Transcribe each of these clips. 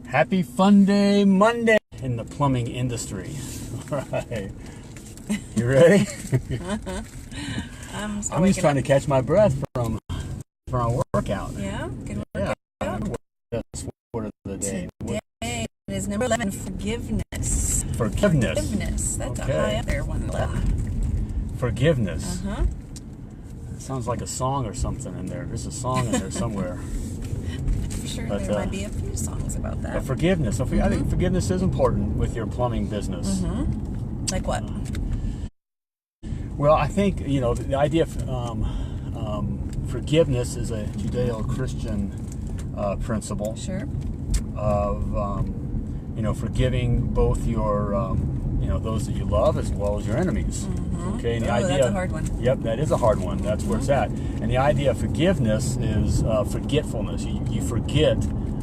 Happy Fun Day Monday in the plumbing industry. All right. You ready? I'm just trying to catch my breath from our workout. Yeah? Good workout? Yeah. That's word of the day. Today is number 11, forgiveness. Forgiveness. That's okay. A high up there, 11. Forgiveness. Uh-huh. It sounds like a song or something in there. There's a song in there somewhere. I'm sure there might be a few songs about that. But forgiveness. I think forgiveness is important with your plumbing business. Mm-hmm. Like what? Well, I think, the idea of forgiveness is a Judeo-Christian principle. Sure. Of, forgiving both your, those that you love as well as your enemies. Mm-hmm. Okay, and the idea, that's a hard one. Yep, that is a hard one. That's where it's at. And the idea of forgiveness is forgetfulness. You forget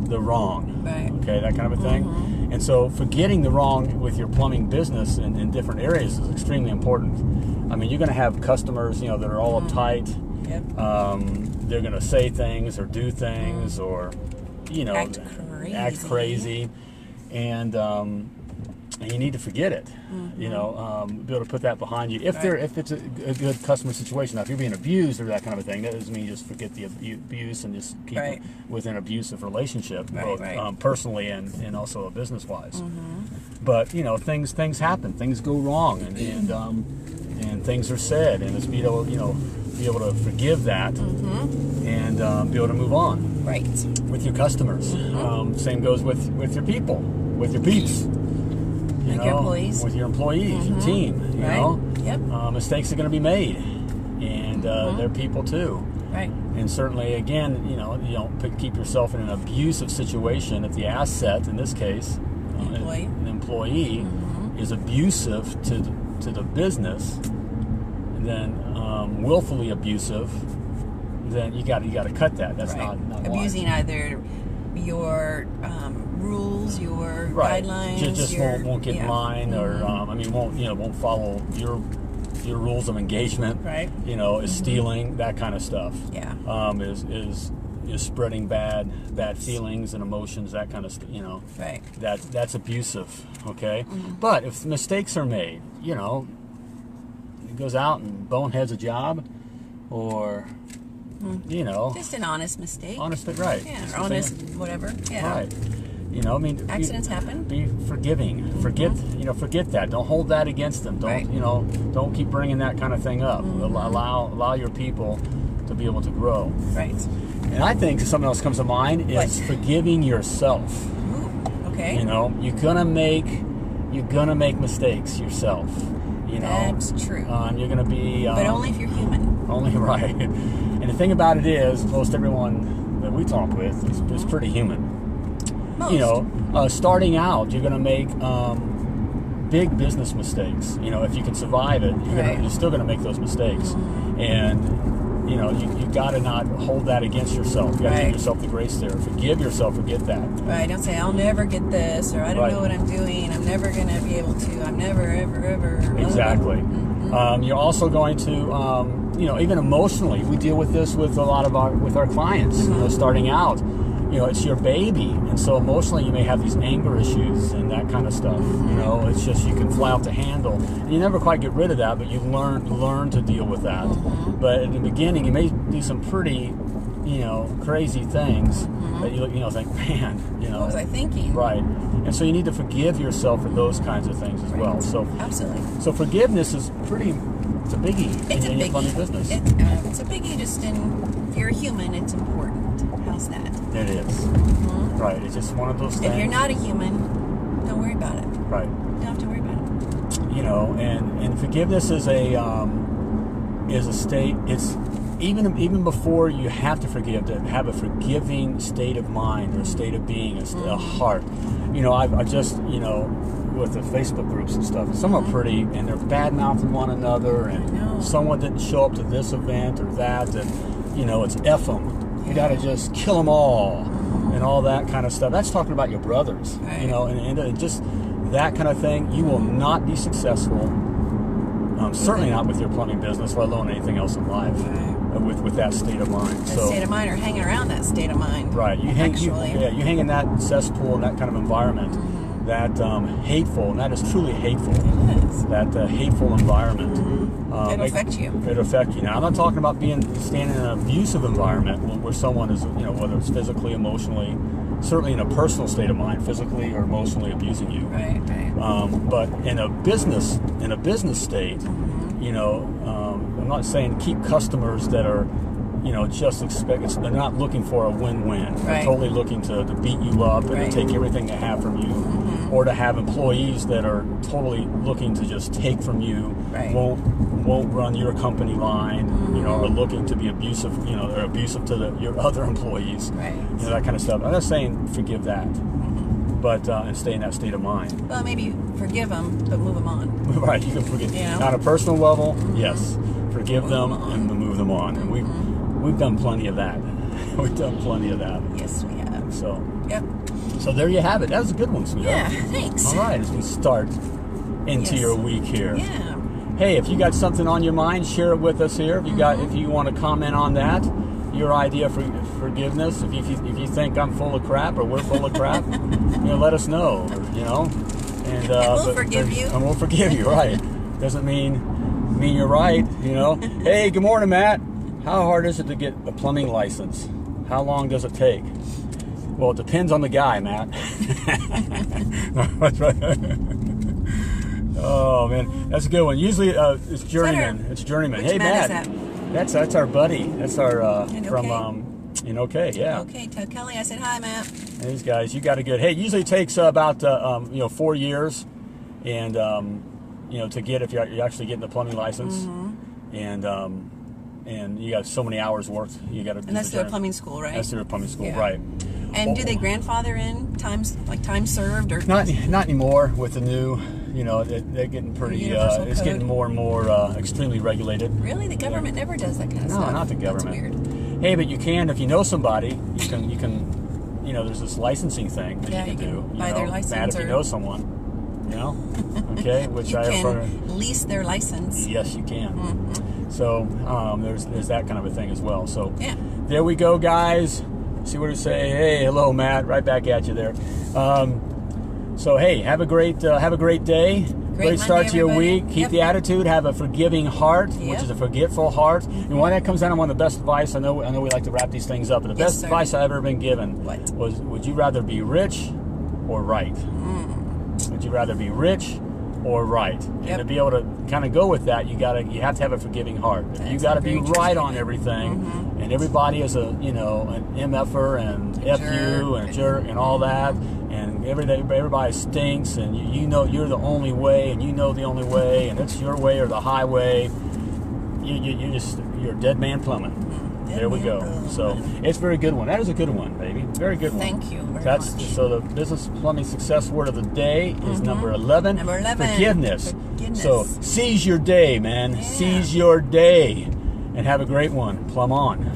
the wrong. Right. Okay, that kind of a thing. Mm-hmm. And so forgetting the wrong with your plumbing business in different areas is extremely important. I mean, you're going to have customers, that are all uptight. Yep. They're going to say things or do things or, act crazy. And you need to forget it. Mm-hmm. Be able to put that behind you. If it's a good customer situation. Now, if you're being abused or that kind of a thing, that doesn't mean you just forget the abuse and just keep it with an abusive relationship, both personally and also business wise. Mm-hmm. But things happen, things go wrong, and things are said, and it's be able to forgive that and be able to move on. Right. With your customers. Same goes with your people, with your peeps. Your employees. With your employees, your team. Yep. Mistakes are going to be made, and they're people too. Right. And certainly, again, you don't keep yourself in an abusive situation. If the asset, in this case, an employee, is abusive to the business, then willfully abusive, then you got to cut that. That's not abusing wise. Either your rules, your guidelines. Just won't get in line, or won't follow your rules of engagement. Right. Is stealing, that kind of stuff. Yeah. Is spreading bad feelings and emotions, that kind of stuff. Right. That's abusive. Okay. But if mistakes are made, it goes out and boneheads a job, or just an honest mistake. Right. Yeah, or honest, whatever. Yeah. Right. Accidents happen. Be forgiving. Forget that. Don't hold that against them. Don't don't keep bringing that kind of thing up. Allow your people to be able to grow. Right. And I think something else comes to mind is forgiving yourself. Ooh, okay. You're gonna make mistakes yourself. That's true. You're gonna be. But only if you're human. Only right. And the thing about it is, most everyone that we talk with is pretty human. Most. Starting out, you're going to make big business mistakes. If you can survive it, you're still going to make those mistakes. And, you got to not hold that against yourself. You got to give yourself the grace there. Forgive yourself, forget that. Right. Don't say, I'll never get this, or I don't know what I'm doing. I'm never going to be able to. I'm never, ever, ever. Exactly. You're also going to, even emotionally, we deal with this with a lot of our clients, starting out. It's your baby, and so emotionally you may have these anger issues and that kind of stuff. It's just you can fly off the handle. And you never quite get rid of that, but you learn to deal with that. But in the beginning, you may do some pretty, crazy things that you think, man, what was I thinking? Right. And so you need to forgive yourself for those kinds of things as well. So absolutely. So forgiveness is it's a biggie in your plumbing business. It's a biggie. Just if you're a human, it's important. How's that? It is. Right. It's just one of those things. If you're not a human, don't worry about it. Right. You don't have to worry about it. And forgiveness is a state. It's even before you have to forgive, to have a forgiving state of mind or a state of being, a heart. I just with the Facebook groups and stuff, some are pretty, and they're bad-mouthing one another, and someone didn't show up to this event or that, and it's F them. You got to just kill them all, and all that kind of stuff. That's talking about your brothers, and just that kind of thing. You will not be successful. Certainly not with your plumbing business, let alone anything else in life. with that state of mind. That state of mind, or hanging around that state of mind. Right. You hang in that cesspool, in that kind of environment, that hateful, and that is truly hateful. It is. That hateful environment. It'll affect you. It'll affect you. Now, I'm not talking about standing in an abusive environment where someone is, whether it's physically, emotionally, certainly in a personal state of mind, physically or emotionally abusing you. Right. But in a business state, I'm not saying keep customers that are, they're not looking for a win-win. They're totally looking to beat you up and to take everything they have from you, or to have employees that are totally looking to just take from you, won't run your company line, are looking to be abusive, they're abusive to your other employees, that kind of stuff. I'm not saying forgive that, but and stay in that state of mind. Well, maybe forgive them, but move them on. Right, you can forgive. On a personal level, yes, forgive them and move them on, and we've done plenty of that. We've done plenty of that. Yes, we have. So. Yep. So there you have it. That was a good one, sweetheart. Yeah, thanks. All right, as we start into your week here. Yeah. Hey, if you got something on your mind, share it with us here. If you want to comment on that, your idea for forgiveness. If you think I'm full of crap or we're full of crap, let us know. And we'll forgive you. And we'll forgive you. Right? Doesn't mean you're right. Hey, good morning, Matt. How hard is it to get a plumbing license? How long does it take? Well, it depends on the guy, Matt. Oh man, that's a good one. Usually it's journeyman. It's journeyman. Which hey, Matt. That's our buddy. That's our from Okay, yeah. Okay, tell Kelly I said hi, Matt. These guys, you got a good. Hey, it usually takes about 4 years, and to get if you're actually getting the plumbing license, and you got so many hours worked. You got to. And that's through a plumbing school, right? That's through a plumbing school, right? And do they grandfather in time served or not anymore with the new? They're getting pretty. It's getting more and more extremely regulated. Really, the government never does that kind of stuff. No, not the government. That's weird. Hey, but you can if you know somebody. You can. There's this licensing thing that you can do. Buy their license. Matt, if you know someone. Okay, which you can lease their license. Yes, you can. So there's that kind of a thing as well. So there we go, guys. See what I say. Hey, hello, Matt. Right back at you there. So hey, have a great day. Great start to your week. Keep the attitude. Have a forgiving heart, which is a forgetful heart. And why that comes down to one of the best advice. I know we like to wrap these things up, but the best advice I've ever been given was: would you rather be rich or right? Would you rather be rich or right? And to be able to kind of go with that, you have to have a forgiving heart. You got to be right on everything, and everybody is an MFer and FU and jerk and all that, and everybody stinks, and you're the only way, and the only way, and it's your way or the highway. You're a dead man plumbing. There we go. So it's a very good one. That is a good one, baby. Very good one. Thank you very much. So the business plumbing success word of the day is number 11. Number 11. Forgiveness. So seize your day, man. Seize your day. And have a great one. Plumb on.